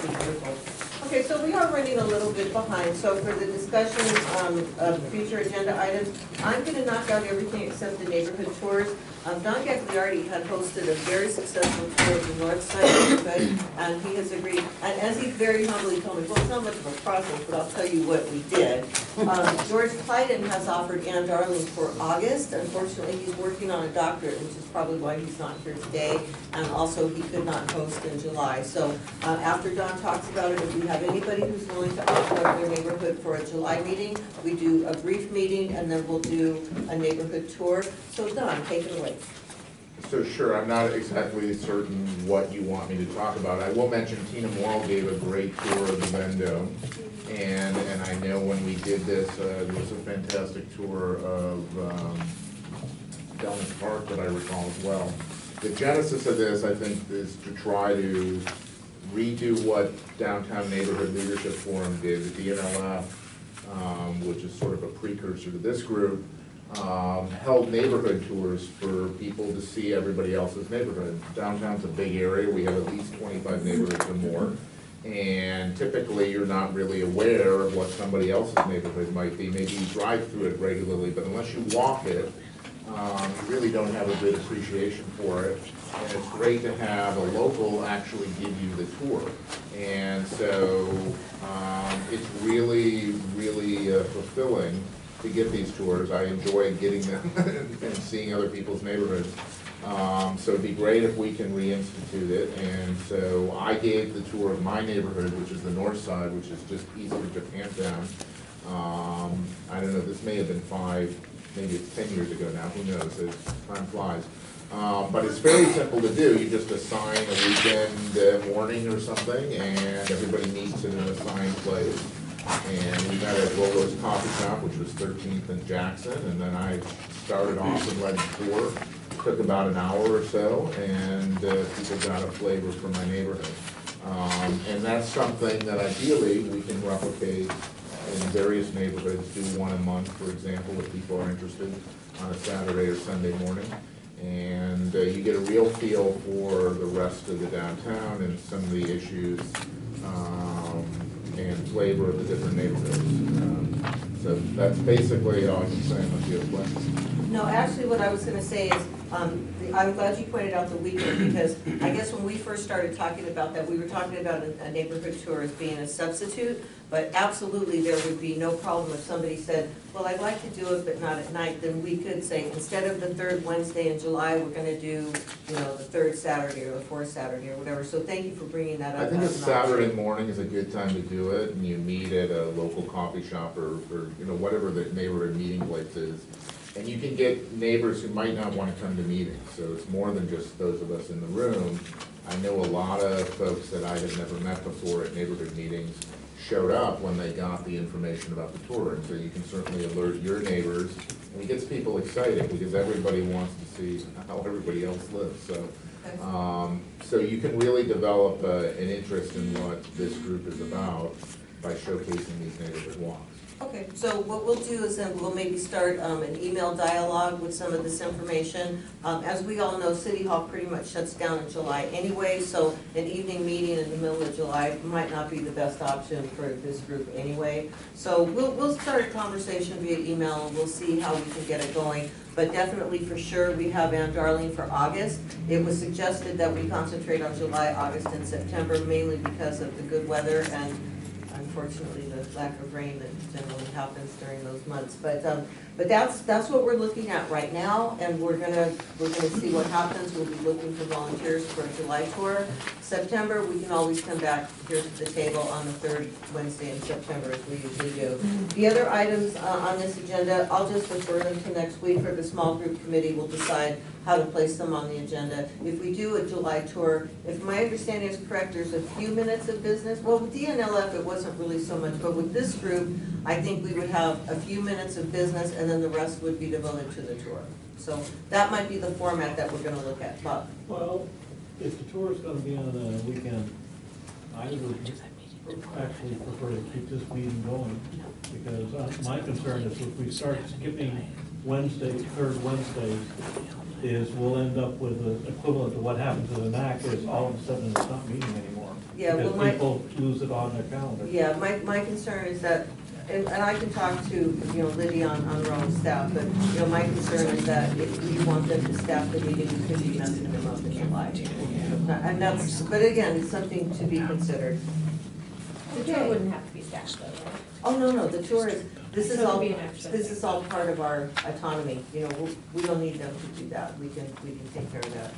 Wonderful. Okay, so we are running a little bit behind, so for the discussion of future agenda items, I'm gonna knock out everything except the neighborhood tours. Don Gagliardi had hosted a very successful tour of the north side of the neighborhood, and he has agreed, and as he very humbly told me, well, it's not much of a process, but I'll tell you what we did. George Clyden has offered Ann Darling for August. Unfortunately, he's working on a doctorate, which is probably why he's not here today, and also he could not host in July. So after Don talks about it, if we have anybody who's willing to offer up their neighborhood for a July meeting, we do a brief meeting, and then we'll do a neighborhood tour. So Don, take it away. So sure, I'm not exactly certain what you want me to talk about. I will mention Tina Morrill gave a great tour of the Vendome, and I know when we did this, there was a fantastic tour of Delmas Park that I recall as well. The genesis of this, I think, is to try to redo what Downtown Neighborhood Leadership Forum did, the DNLF, which is sort of a precursor to this group, held neighborhood tours for people to see everybody else's neighborhood. Downtown's a big area. We have at least 25 neighborhoods or more. And typically you're not really aware of what somebody else's neighborhood might be. Maybe you drive through it regularly, but unless you walk it, you really don't have a good appreciation for it. And it's great to have a local actually give you the tour. And so it's really, really fulfilling to get these tours. I enjoy getting them and seeing other people's neighborhoods. So it'd be great if we can reinstitute it. And so I gave the tour of my neighborhood, which is the north side, which is just east of Japantown. I don't know, this may have been 5, maybe it's 10 years ago now, who knows, time flies. But it's very simple to do. You just assign a weekend morning or something, and everybody meets in an assigned place. And we met at Rolo's Coffee Shop, which was 13th and Jackson, and then I started off and led the tour. Took about an hour or so, and people got a flavor for my neighborhood. And that's something that ideally we can replicate in various neighborhoods, do one a month, for example, if people are interested, on a Saturday or Sunday morning. And you get a real feel for the rest of the downtown and some of the issues and flavor of the different neighborhoods. So that's basically all I can say unless you have questions. No, actually what I was going to say is, I'm glad you pointed out the weekend, because I guess when we first started talking about that, we were talking about a neighborhood tour as being a substitute, but absolutely there would be no problem if somebody said, well, I'd like to do it, but not at night. Then we could say, instead of the 3rd Wednesday in July, we're going to do, you know, the 3rd Saturday or the 4th Saturday or whatever. So thank you for bringing that up. I think a Saturday morning is a good time to do it, and you meet at a local coffee shop or you know, whatever the neighborhood meeting place is. And you can get neighbors who might not want to come to meetings, so it's more than just those of us in the room. I know a lot of folks that I had never met before at neighborhood meetings showed up when they got the information about the tour, and so you can certainly alert your neighbors, and it gets people excited because everybody wants to see how everybody else lives. So you can really develop an interest in what this group is about by showcasing these neighborhood walks. Okay, so what we'll do is then we'll maybe start an email dialogue with some of this information. As we all know, City Hall pretty much shuts down in July anyway, so an evening meeting in the middle of July might not be the best option for this group anyway. So we'll start a conversation via email, and we'll see how we can get it going. But definitely for sure, we have Ann Darling for August. It was suggested that we concentrate on July, August, and September, mainly because of the good weather and unfortunately the lack of rain that generally happens during those months. But that's what we're looking at right now, and we're gonna see what happens. We'll be looking for volunteers for a July tour. September, we can always come back here to the table on the 3rd Wednesday in September, as we usually do. The other items on this agenda, I'll just defer them to next week, or the small group committee will decide how to place them on the agenda. If we do a July tour, if my understanding is correct, there's a few minutes of business. Well, with DNLF, it wasn't really so much, but with this group, I think we would have a few minutes of business, and then the rest would be devoted to the tour. So that might be the format that we're going to look at. Bob? Well, if the tour is going to be on a weekend, I would actually prefer to keep this meeting going, because my concern is if we start skipping Wednesdays, 3rd Wednesdays, is we'll end up with the equivalent to what happened to the NAC, is all of a sudden it's not meeting anymore. Yeah, well, Because people use it on their calendar. Yeah, my concern is that, and I can talk to, you know, Lydia on her own staff, but, you know, my concern is that if you want them to staff the meeting, you could be messing them up in July. And that's, but again, it's something to be considered. The tour wouldn't have to be staffed though, right? Oh, no, the tour is, this is So it would all, be an extra this thing. is all part of our autonomy, you know, we don't need them to do that, we can take care of that.